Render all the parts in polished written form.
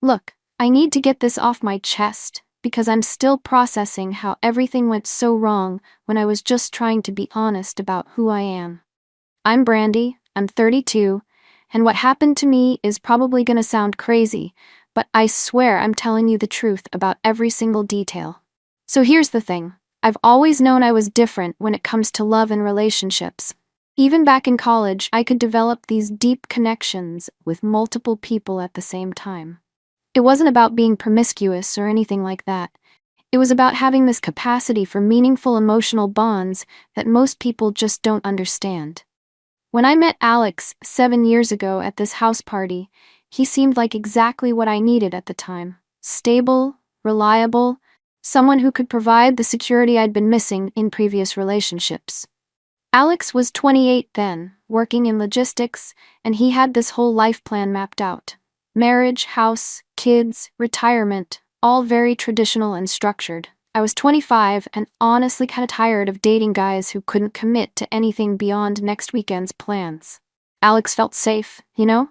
Look, I need to get this off my chest because I'm still processing how everything went so wrong when I was just trying to be honest about who I am. I'm Brandy, I'm 32, and what happened to me is probably gonna sound crazy, but I swear I'm telling you the truth about every single detail. So here's the thing. I've always known I was different when it comes to love and relationships. Even back in college, I could develop these deep connections with multiple people at the same time. It wasn't about being promiscuous or anything like that. It was about having this capacity for meaningful emotional bonds that most people just don't understand. When I met Alex 7 years ago at this house party, he seemed like exactly what I needed at the time. Stable, reliable, someone who could provide the security I'd been missing in previous relationships. Alex was 28 then, working in logistics, and he had this whole life plan mapped out. Marriage, house, kids, retirement, all very traditional and structured. I was 25 and honestly kinda tired of dating guys who couldn't commit to anything beyond next weekend's plans. Alex felt safe, you know?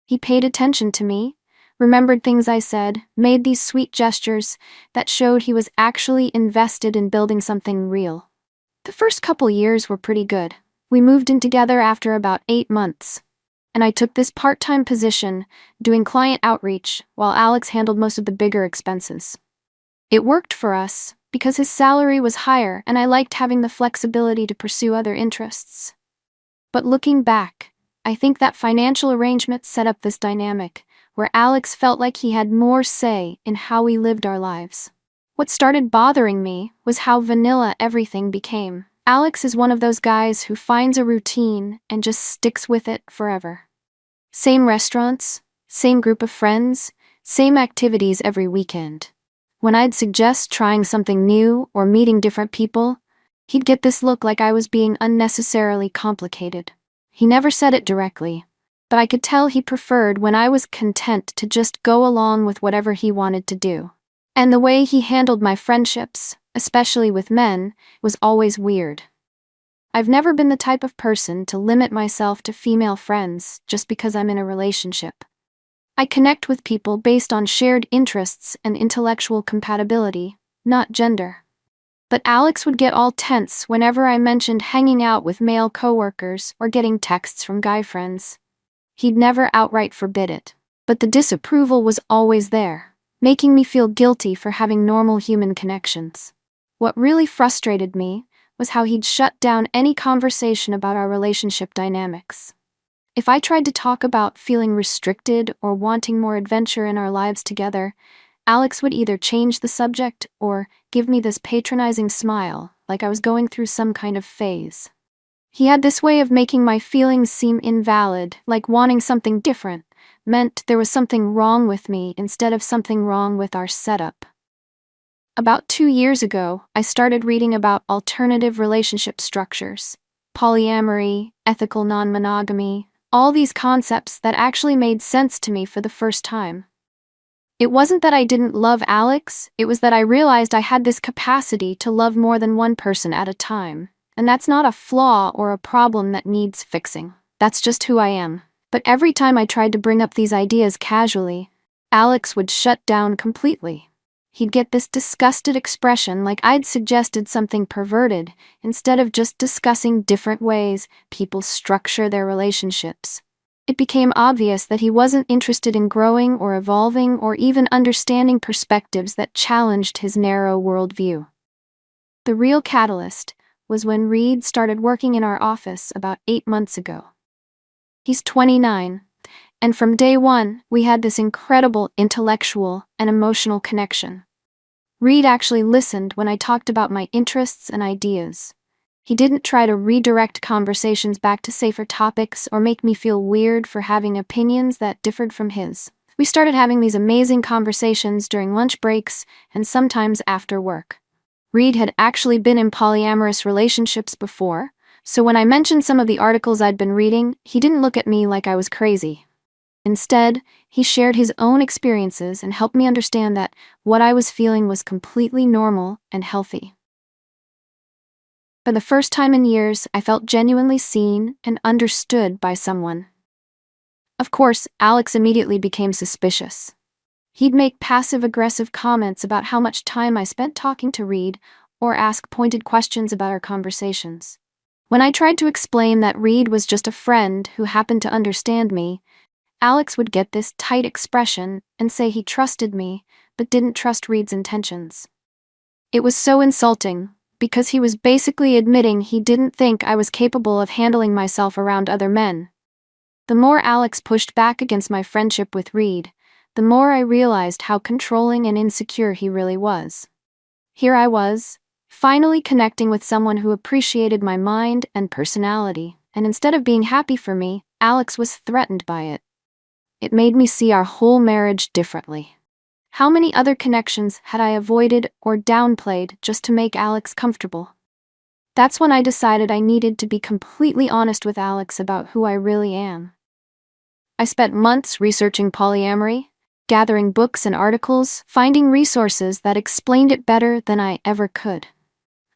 He paid attention to me, remembered things I said, made these sweet gestures that showed he was actually invested in building something real. The first couple years were pretty good. We moved in together after about 8 months. And I took this part-time position, doing client outreach, while Alex handled most of the bigger expenses. It worked for us, because his salary was higher and I liked having the flexibility to pursue other interests. But looking back, I think that financial arrangement set up this dynamic, where Alex felt like he had more say in how we lived our lives. What started bothering me was how vanilla everything became. Alex is one of those guys who finds a routine and just sticks with it forever. Same restaurants, same group of friends, same activities every weekend. When I'd suggest trying something new or meeting different people, he'd get this look like I was being unnecessarily complicated. He never said it directly, but I could tell he preferred when I was content to just go along with whatever he wanted to do. And the way he handled my friendships, especially with men, was always weird. I've never been the type of person to limit myself to female friends just because I'm in a relationship. I connect with people based on shared interests and intellectual compatibility, not gender. But Alex would get all tense whenever I mentioned hanging out with male coworkers or getting texts from guy friends. He'd never outright forbid it, but the disapproval was always there, making me feel guilty for having normal human connections. What really frustrated me was how he'd shut down any conversation about our relationship dynamics. If I tried to talk about feeling restricted or wanting more adventure in our lives together, Alex would either change the subject or give me this patronizing smile, like I was going through some kind of phase. He had this way of making my feelings seem invalid, like wanting something different meant there was something wrong with me instead of something wrong with our setup. About 2 years ago, I started reading about alternative relationship structures, polyamory, ethical non-monogamy, all these concepts that actually made sense to me for the first time. It wasn't that I didn't love Alex, it was that I realized I had this capacity to love more than one person at a time. And that's not a flaw or a problem that needs fixing. That's just who I am. But every time I tried to bring up these ideas casually, Alex would shut down completely. He'd get this disgusted expression like I'd suggested something perverted, instead of just discussing different ways people structure their relationships. It became obvious that he wasn't interested in growing or evolving or even understanding perspectives that challenged his narrow worldview. The real catalyst was when Reed started working in our office about 8 months ago. He's 29, and from day one, we had this incredible intellectual and emotional connection. Reed actually listened when I talked about my interests and ideas. He didn't try to redirect conversations back to safer topics or make me feel weird for having opinions that differed from his. We started having these amazing conversations during lunch breaks and sometimes after work. Reed had actually been in polyamorous relationships before, so when I mentioned some of the articles I'd been reading, he didn't look at me like I was crazy. Instead, he shared his own experiences and helped me understand that what I was feeling was completely normal and healthy. For the first time in years, I felt genuinely seen and understood by someone. Of course, Alex immediately became suspicious. He'd make passive-aggressive comments about how much time I spent talking to Reed, or ask pointed questions about our conversations. When I tried to explain that Reed was just a friend who happened to understand me, Alex would get this tight expression and say he trusted me, but didn't trust Reed's intentions. It was so insulting, because he was basically admitting he didn't think I was capable of handling myself around other men. The more Alex pushed back against my friendship with Reed, the more I realized how controlling and insecure he really was. Here I was, finally connecting with someone who appreciated my mind and personality, and instead of being happy for me, Alex was threatened by it. It made me see our whole marriage differently. How many other connections had I avoided or downplayed just to make Alex comfortable? That's when I decided I needed to be completely honest with Alex about who I really am. I spent months researching polyamory, gathering books and articles, finding resources that explained it better than I ever could.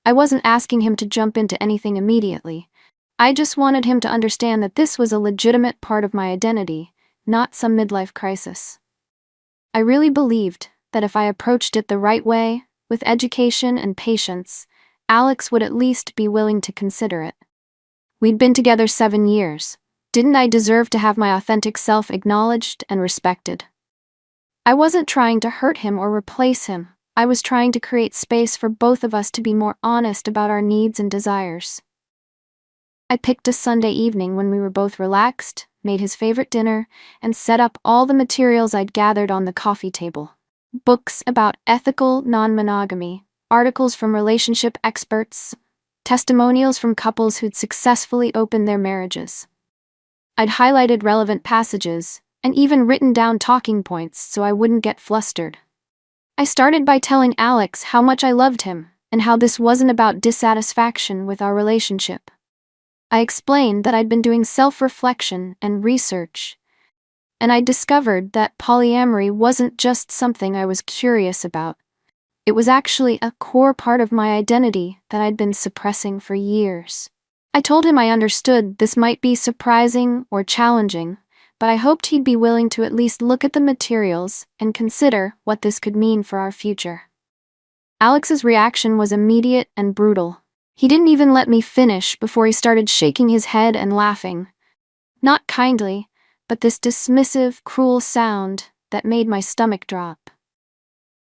I wasn't asking him to jump into anything immediately. I just wanted him to understand that this was a legitimate part of my identity, not some midlife crisis. I really believed that if I approached it the right way, with education and patience, Alex would at least be willing to consider it. We'd been together 7 years. Didn't I deserve to have my authentic self acknowledged and respected? I wasn't trying to hurt him or replace him. I was trying to create space for both of us to be more honest about our needs and desires. I picked a Sunday evening when we were both relaxed, made his favorite dinner, and set up all the materials I'd gathered on the coffee table. Books about ethical non-monogamy, articles from relationship experts, testimonials from couples who'd successfully opened their marriages. I'd highlighted relevant passages, and even written down talking points so I wouldn't get flustered. I started by telling Alex how much I loved him, and how this wasn't about dissatisfaction with our relationship. I explained that I'd been doing self-reflection and research, and I discovered that polyamory wasn't just something I was curious about. It was actually a core part of my identity that I'd been suppressing for years. I told him I understood this might be surprising or challenging, but I hoped he'd be willing to at least look at the materials and consider what this could mean for our future. Alex's reaction was immediate and brutal. He didn't even let me finish before he started shaking his head and laughing. Not kindly, but this dismissive, cruel sound that made my stomach drop.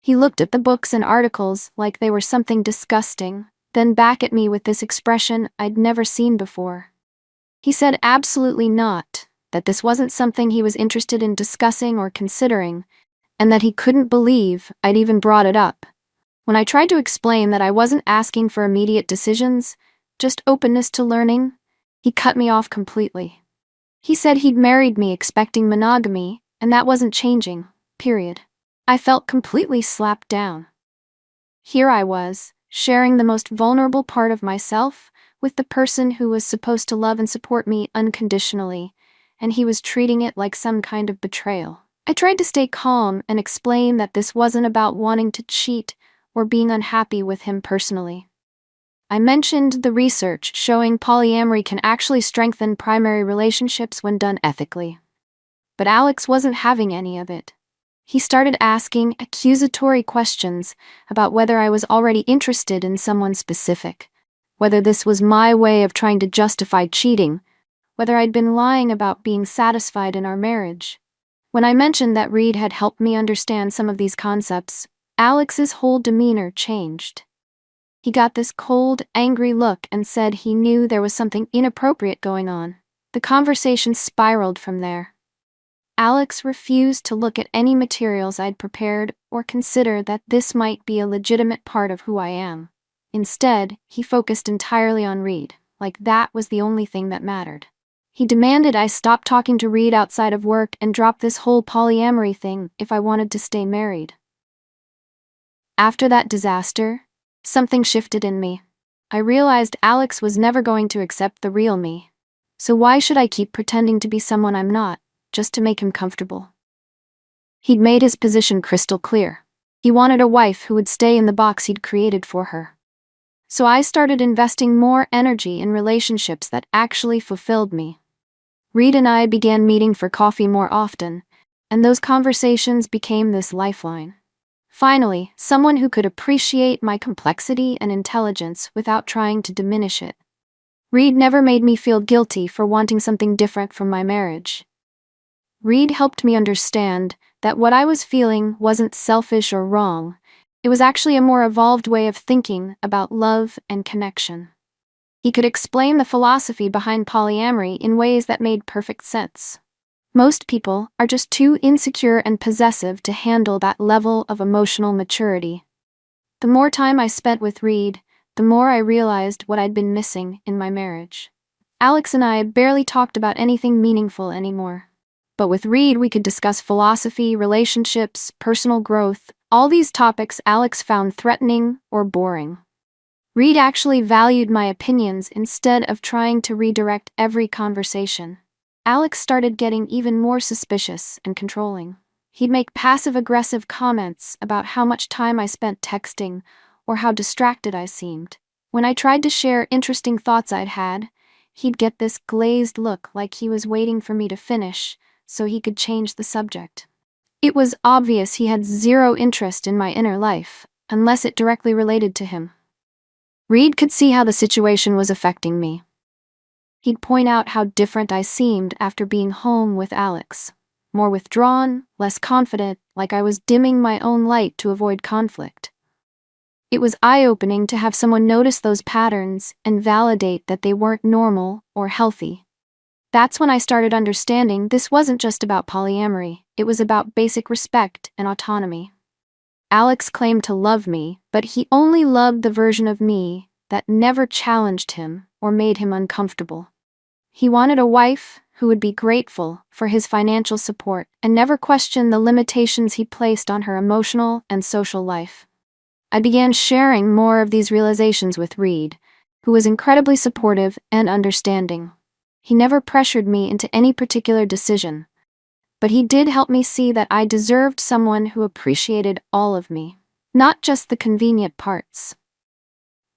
He looked at the books and articles like they were something disgusting, then back at me with this expression I'd never seen before. He said absolutely not, that this wasn't something he was interested in discussing or considering, and that he couldn't believe I'd even brought it up. When I tried to explain that I wasn't asking for immediate decisions, just openness to learning, he cut me off completely. He said he'd married me expecting monogamy, and that wasn't changing, period. I felt completely slapped down. Here I was, sharing the most vulnerable part of myself with the person who was supposed to love and support me unconditionally, and he was treating it like some kind of betrayal. I tried to stay calm and explain that this wasn't about wanting to cheat or being unhappy with him personally. I mentioned the research showing polyamory can actually strengthen primary relationships when done ethically. But Alex wasn't having any of it. He started asking accusatory questions about whether I was already interested in someone specific, whether this was my way of trying to justify cheating, whether I'd been lying about being satisfied in our marriage. When I mentioned that Reed had helped me understand some of these concepts, Alex's whole demeanor changed. He got this cold, angry look and said he knew there was something inappropriate going on. The conversation spiraled from there. Alex refused to look at any materials I'd prepared or consider that this might be a legitimate part of who I am. Instead, he focused entirely on Reed, like that was the only thing that mattered. He demanded I stop talking to Reed outside of work and drop this whole polyamory thing if I wanted to stay married. After that disaster, something shifted in me. I realized Alex was never going to accept the real me. So why should I keep pretending to be someone I'm not, just to make him comfortable? He'd made his position crystal clear. He wanted a wife who would stay in the box he'd created for her. So I started investing more energy in relationships that actually fulfilled me. Reed and I began meeting for coffee more often, And those conversations became this lifeline. Finally, someone who could appreciate my complexity and intelligence without trying to diminish it. Reed never made me feel guilty for wanting something different from my marriage. Reed helped me understand that what I was feeling wasn't selfish or wrong. It was actually a more evolved way of thinking about love and connection. He could explain the philosophy behind polyamory in ways that made perfect sense. Most people are just too insecure and possessive to handle that level of emotional maturity. The more time I spent with Reed, the more I realized what I'd been missing in my marriage. Alex and I barely talked about anything meaningful anymore. But with Reed, we could discuss philosophy, relationships, personal growth, all these topics Alex found threatening or boring. Reed actually valued my opinions instead of trying to redirect every conversation. Alex started getting even more suspicious and controlling. He'd make passive-aggressive comments about how much time I spent texting or how distracted I seemed. When I tried to share interesting thoughts I'd had, he'd get this glazed look like he was waiting for me to finish so he could change the subject. It was obvious he had zero interest in my inner life, unless it directly related to him. Reed could see how the situation was affecting me. He'd point out how different I seemed after being home with Alex. More withdrawn, less confident, like I was dimming my own light to avoid conflict. It was eye-opening to have someone notice those patterns and validate that they weren't normal or healthy. That's when I started understanding this wasn't just about polyamory, it was about basic respect and autonomy. Alex claimed to love me, but he only loved the version of me that never challenged him or made him uncomfortable. He wanted a wife who would be grateful for his financial support and never question the limitations he placed on her emotional and social life. I began sharing more of these realizations with Reed, who was incredibly supportive and understanding. He never pressured me into any particular decision, but he did help me see that I deserved someone who appreciated all of me, not just the convenient parts.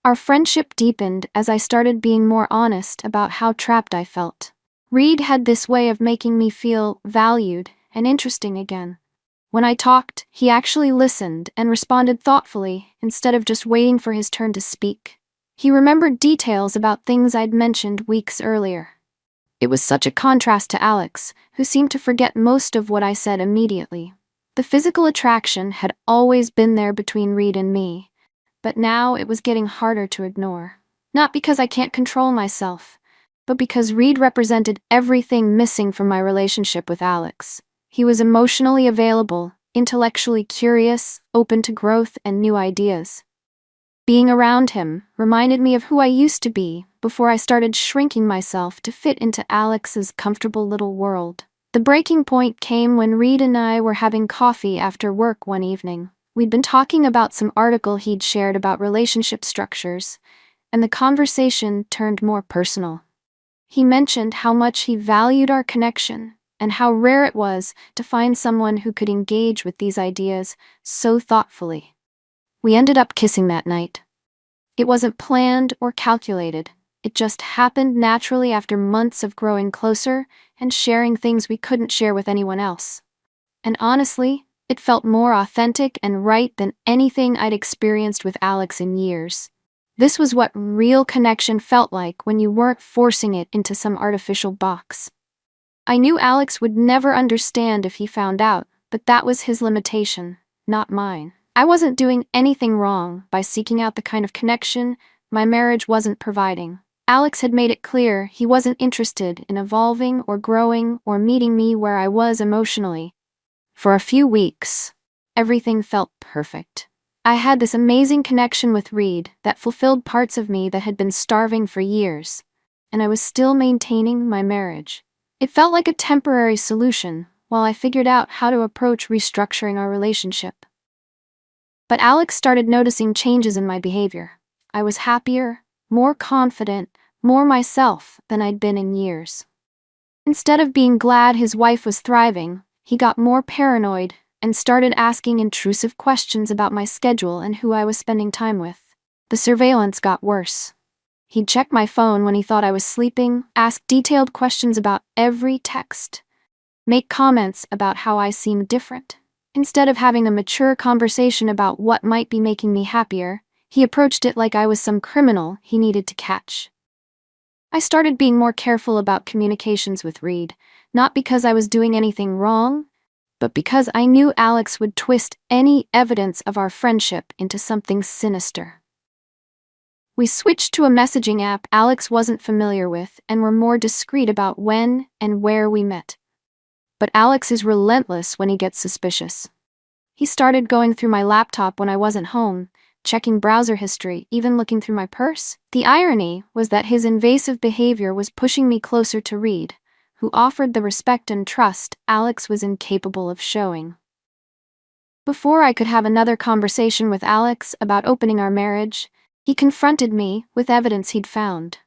Our friendship deepened as I started being more honest about how trapped I felt. Reed had this way of making me feel valued and interesting again. When I talked, he actually listened and responded thoughtfully instead of just waiting for his turn to speak. He remembered details about things I'd mentioned weeks earlier. It was such a contrast to Alex, who seemed to forget most of what I said immediately. The physical attraction had always been there between Reed and me, but now it was getting harder to ignore. Not because I can't control myself, but because Reed represented everything missing from my relationship with Alex. He was emotionally available, intellectually curious, open to growth and new ideas. Being around him reminded me of who I used to be before I started shrinking myself to fit into Alex's comfortable little world. The breaking point came when Reed and I were having coffee after work one evening. We'd been talking about some article he'd shared about relationship structures, and the conversation turned more personal. He mentioned how much he valued our connection and how rare it was to find someone who could engage with these ideas so thoughtfully. We ended up kissing that night. It wasn't planned or calculated. It just happened naturally after months of growing closer and sharing things we couldn't share with anyone else. And honestly, it felt more authentic and right than anything I'd experienced with Alex in years. This was what real connection felt like when you weren't forcing it into some artificial box. I knew Alex would never understand if he found out, but that was his limitation, not mine. I wasn't doing anything wrong by seeking out the kind of connection my marriage wasn't providing. Alex had made it clear he wasn't interested in evolving or growing or meeting me where I was emotionally. For a few weeks, everything felt perfect. I had this amazing connection with Reed that fulfilled parts of me that had been starving for years, and I was still maintaining my marriage. It felt like a temporary solution while I figured out how to approach restructuring our relationship. But Alex started noticing changes in my behavior. I was happier, more confident, more myself than I'd been in years. Instead of being glad his wife was thriving, he got more paranoid and started asking intrusive questions about my schedule and who I was spending time with. The surveillance got worse. He'd check my phone when he thought I was sleeping, ask detailed questions about every text, make comments about how I seem different. Instead of having a mature conversation about what might be making me happier, he approached it like I was some criminal he needed to catch. I started being more careful about communications with Reed, not because I was doing anything wrong, but because I knew Alex would twist any evidence of our friendship into something sinister. We switched to a messaging app Alex wasn't familiar with and were more discreet about when and where we met. But Alex is relentless when he gets suspicious. He started going through my laptop when I wasn't home, checking browser history, even looking through my purse. The irony was that his invasive behavior was pushing me closer to Reed, who offered the respect and trust Alex was incapable of showing. Before I could have another conversation with Alex about opening our marriage, he confronted me with evidence he'd found.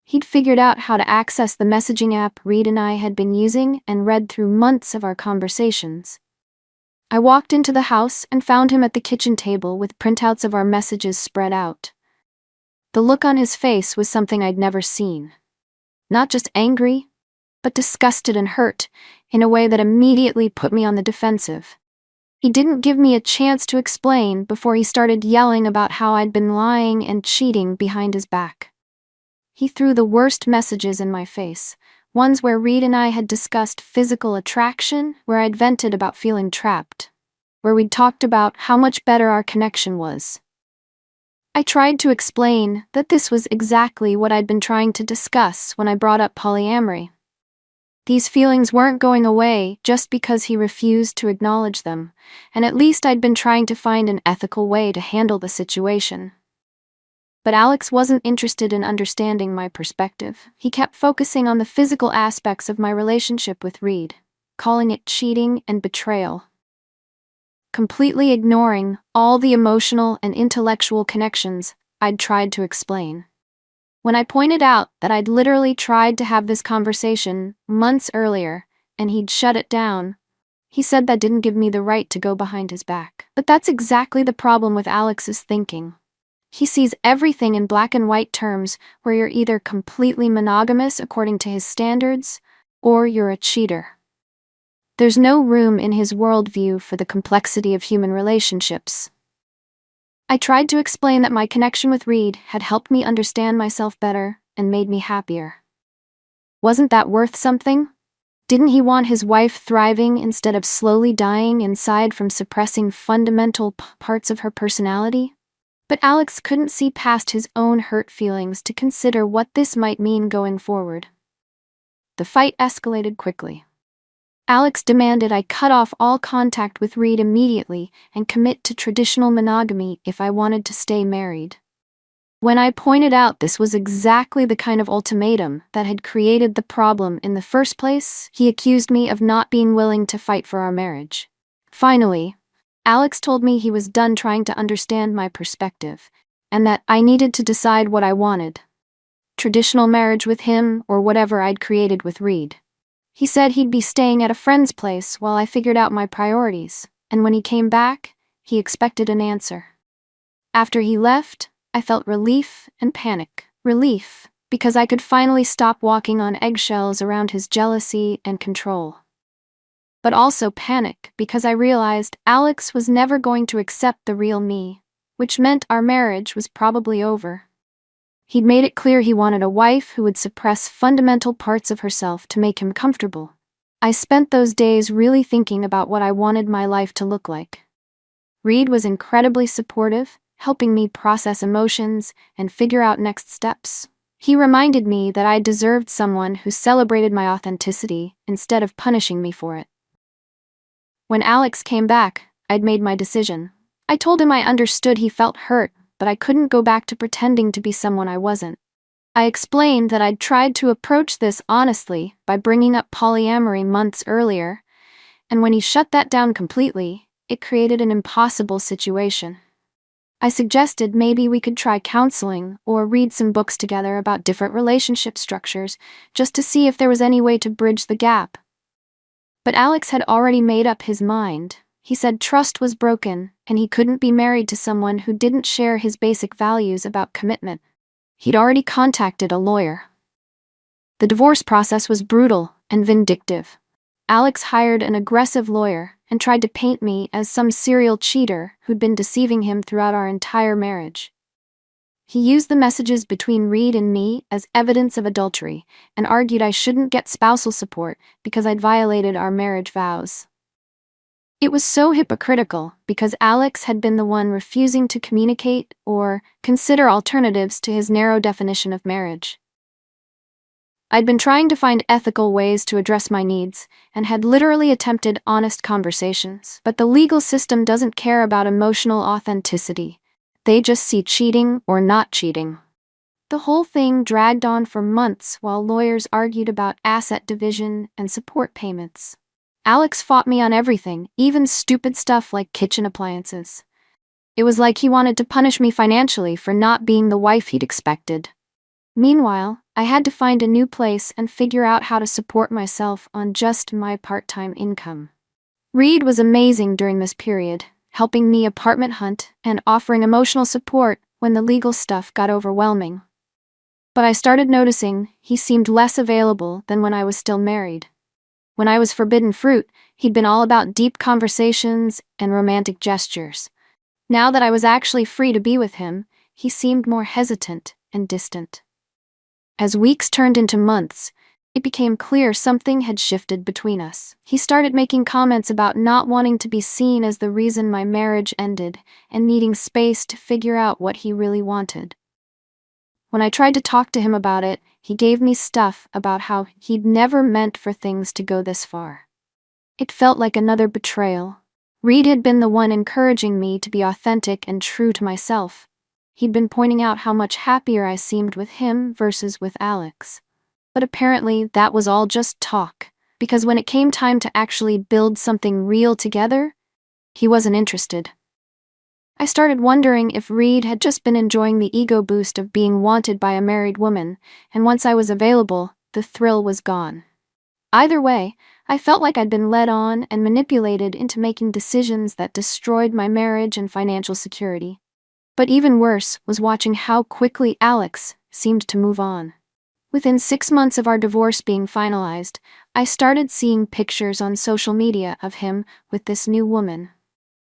He'd figured out how to access the messaging app Reed and I had been using and read through months of our conversations. I walked into the house and found him at the kitchen table with printouts of our messages spread out. The look on his face was something I'd never seen. Not just angry, but disgusted and hurt, in a way that immediately put me on the defensive. He didn't give me a chance to explain before he started yelling about how I'd been lying and cheating behind his back. He threw the worst messages in my face, ones where Reed and I had discussed physical attraction, where I'd vented about feeling trapped, where we'd talked about how much better our connection was. I tried to explain that this was exactly what I'd been trying to discuss when I brought up polyamory. These feelings weren't going away just because he refused to acknowledge them, and at least I'd been trying to find an ethical way to handle the situation. But Alex wasn't interested in understanding my perspective. He kept focusing on the physical aspects of my relationship with Reed, calling it cheating and betrayal, completely ignoring all the emotional and intellectual connections I'd tried to explain. When I pointed out that I'd literally tried to have this conversation months earlier and he'd shut it down, he said that didn't give me the right to go behind his back. But that's exactly the problem with Alex's thinking. He sees everything in black and white terms, where you're either completely monogamous according to his standards, or you're a cheater. There's no room in his worldview for the complexity of human relationships. I tried to explain that my connection with Reed had helped me understand myself better and made me happier. Wasn't that worth something? Didn't he want his wife thriving instead of slowly dying inside from suppressing fundamental parts of her personality? But Alex couldn't see past his own hurt feelings to consider what this might mean going forward. The fight escalated quickly. Alex demanded I cut off all contact with Reed immediately and commit to traditional monogamy if I wanted to stay married. When I pointed out this was exactly the kind of ultimatum that had created the problem in the first place, he accused me of not being willing to fight for our marriage. Finally, Alex told me he was done trying to understand my perspective, and that I needed to decide what I wanted: traditional marriage with him or whatever I'd created with Reed. He said he'd be staying at a friend's place while I figured out my priorities, and when he came back, he expected an answer. After he left, I felt relief and panic. Relief, because I could finally stop walking on eggshells around his jealousy and control. But also panic, because I realized Alex was never going to accept the real me, which meant our marriage was probably over. He'd made it clear he wanted a wife who would suppress fundamental parts of herself to make him comfortable. I spent those days really thinking about what I wanted my life to look like. Reed was incredibly supportive, helping me process emotions and figure out next steps. He reminded me that I deserved someone who celebrated my authenticity instead of punishing me for it. When Alex came back, I'd made my decision. I told him I understood he felt hurt, but I couldn't go back to pretending to be someone I wasn't. I explained that I'd tried to approach this honestly by bringing up polyamory months earlier, and when he shut that down completely, it created an impossible situation. I suggested maybe we could try counseling or read some books together about different relationship structures, just to see if there was any way to bridge the gap. But Alex had already made up his mind. He said trust was broken, and he couldn't be married to someone who didn't share his basic values about commitment. He'd already contacted a lawyer. The divorce process was brutal and vindictive. Alex hired an aggressive lawyer and tried to paint me as some serial cheater who'd been deceiving him throughout our entire marriage. He used the messages between Reed and me as evidence of adultery and argued I shouldn't get spousal support because I'd violated our marriage vows. It was so hypocritical because Alex had been the one refusing to communicate or consider alternatives to his narrow definition of marriage. I'd been trying to find ethical ways to address my needs and had literally attempted honest conversations, but the legal system doesn't care about emotional authenticity. They just see cheating or not cheating. The whole thing dragged on for months while lawyers argued about asset division and support payments. Alex fought me on everything, even stupid stuff like kitchen appliances. It was like he wanted to punish me financially for not being the wife he'd expected. Meanwhile, I had to find a new place and figure out how to support myself on just my part-time income. Reed was amazing during this period, helping me apartment hunt and offering emotional support when the legal stuff got overwhelming. But I started noticing he seemed less available than when I was still married. When I was forbidden fruit, he'd been all about deep conversations and romantic gestures. Now that I was actually free to be with him, he seemed more hesitant and distant. As weeks turned into months, it became clear something had shifted between us. He started making comments about not wanting to be seen as the reason my marriage ended and needing space to figure out what he really wanted. When I tried to talk to him about it, he gave me stuff about how he'd never meant for things to go this far. It felt like another betrayal. Reed had been the one encouraging me to be authentic and true to myself. He'd been pointing out how much happier I seemed with him versus with Alex. But apparently that was all just talk, because when it came time to actually build something real together, he wasn't interested. I started wondering if Reed had just been enjoying the ego boost of being wanted by a married woman, and once I was available, the thrill was gone. Either way, I felt like I'd been led on and manipulated into making decisions that destroyed my marriage and financial security. But even worse was watching how quickly Alex seemed to move on. Within 6 months of our divorce being finalized, I started seeing pictures on social media of him with this new woman.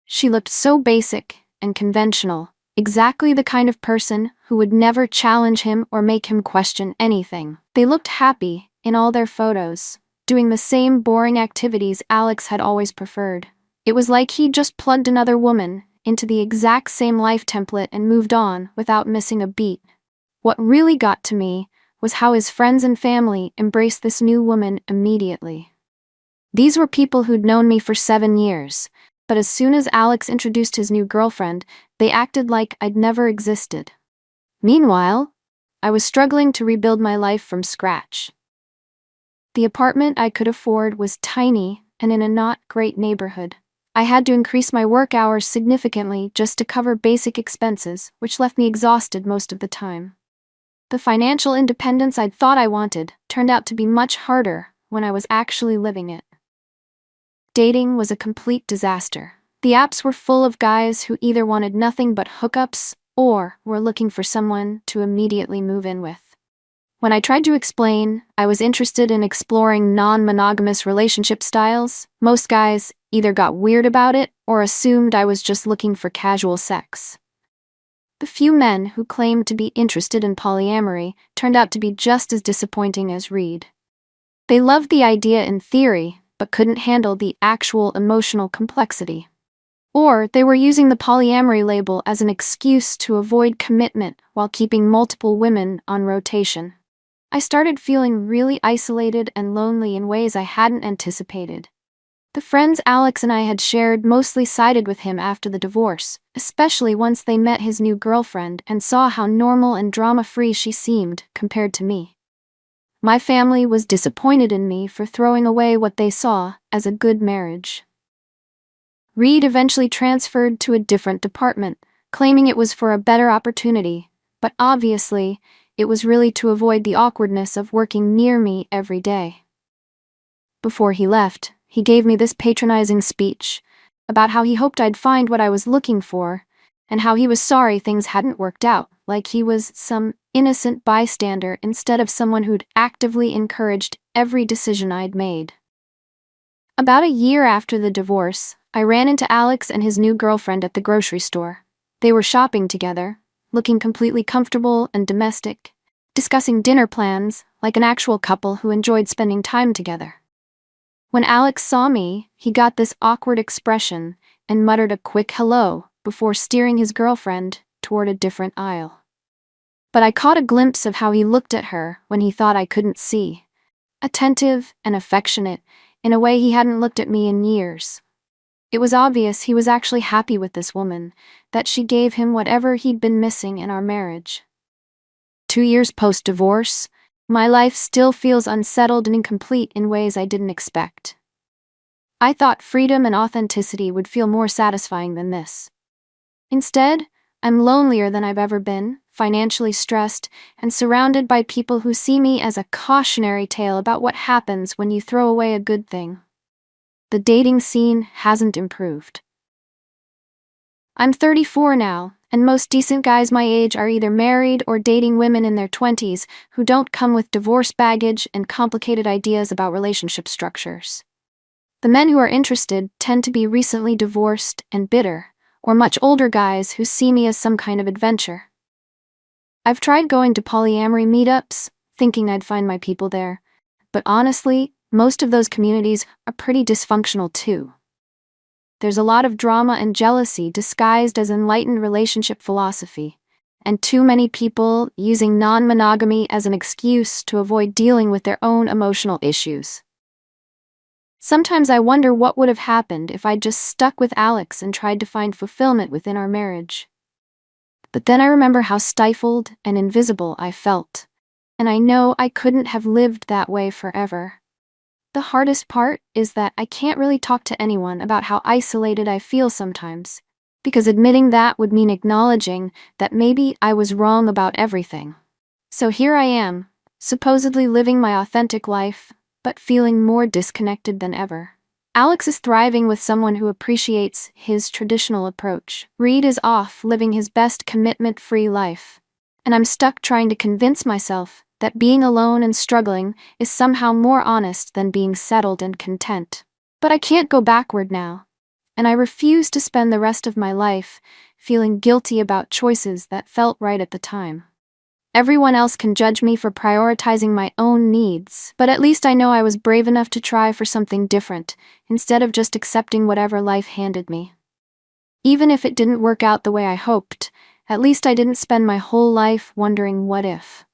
She looked so basic and conventional, exactly the kind of person who would never challenge him or make him question anything. They looked happy in all their photos, doing the same boring activities Alex had always preferred. It was like he'd just plugged another woman into the exact same life template and moved on without missing a beat. What really got to me was how his friends and family embraced this new woman immediately. These were people who'd known me for 7 years, but as soon as Alex introduced his new girlfriend, they acted like I'd never existed. Meanwhile, I was struggling to rebuild my life from scratch. The apartment I could afford was tiny and in a not great neighborhood. I had to increase my work hours significantly just to cover basic expenses, which left me exhausted most of the time. The financial independence I'd thought I wanted turned out to be much harder when I was actually living it. Dating was a complete disaster. The apps were full of guys who either wanted nothing but hookups or were looking for someone to immediately move in with. When I tried to explain I was interested in exploring non-monogamous relationship styles, most guys either got weird about it or assumed I was just looking for casual sex. The few men who claimed to be interested in polyamory turned out to be just as disappointing as Reed. They loved the idea in theory, but couldn't handle the actual emotional complexity. Or they were using the polyamory label as an excuse to avoid commitment while keeping multiple women on rotation. I started feeling really isolated and lonely in ways I hadn't anticipated. The friends Alex and I had shared mostly sided with him after the divorce, especially once they met his new girlfriend and saw how normal and drama-free she seemed compared to me. My family was disappointed in me for throwing away what they saw as a good marriage. Reed eventually transferred to a different department, claiming it was for a better opportunity, but obviously, it was really to avoid the awkwardness of working near me every day. Before he left, he gave me this patronizing speech about how he hoped I'd find what I was looking for, and how he was sorry things hadn't worked out, like he was some innocent bystander instead of someone who'd actively encouraged every decision I'd made. About a year after the divorce, I ran into Alex and his new girlfriend at the grocery store. They were shopping together, looking completely comfortable and domestic, discussing dinner plans like an actual couple who enjoyed spending time together. When Alex saw me, he got this awkward expression and muttered a quick hello before steering his girlfriend toward a different aisle. But I caught a glimpse of how he looked at her when he thought I couldn't see. Attentive and affectionate, in a way he hadn't looked at me in years. It was obvious he was actually happy with this woman, that she gave him whatever he'd been missing in our marriage. 2 years post-divorce, my life still feels unsettled and incomplete in ways I didn't expect. I thought freedom and authenticity would feel more satisfying than this. Instead, I'm lonelier than I've ever been, financially stressed, and surrounded by people who see me as a cautionary tale about what happens when you throw away a good thing. The dating scene hasn't improved. I'm 34 now, and most decent guys my age are either married or dating women in their 20s who don't come with divorce baggage and complicated ideas about relationship structures. The men who are interested tend to be recently divorced and bitter, or much older guys who see me as some kind of adventure. I've tried going to polyamory meetups, thinking I'd find my people there, but honestly, most of those communities are pretty dysfunctional too. There's a lot of drama and jealousy disguised as enlightened relationship philosophy, and too many people using non-monogamy as an excuse to avoid dealing with their own emotional issues. Sometimes I wonder what would have happened if I'd just stuck with Alex and tried to find fulfillment within our marriage. But then I remember how stifled and invisible I felt, and I know I couldn't have lived that way forever. The hardest part is that I can't really talk to anyone about how isolated I feel sometimes, because admitting that would mean acknowledging that maybe I was wrong about everything. So here I am, supposedly living my authentic life, but feeling more disconnected than ever. Alex is thriving with someone who appreciates his traditional approach. Reed is off living his best commitment-free life, and I'm stuck trying to convince myself that being alone and struggling is somehow more honest than being settled and content. But I can't go backward now, and I refuse to spend the rest of my life feeling guilty about choices that felt right at the time. Everyone else can judge me for prioritizing my own needs, but at least I know I was brave enough to try for something different, instead of just accepting whatever life handed me. Even if it didn't work out the way I hoped, at least I didn't spend my whole life wondering what if.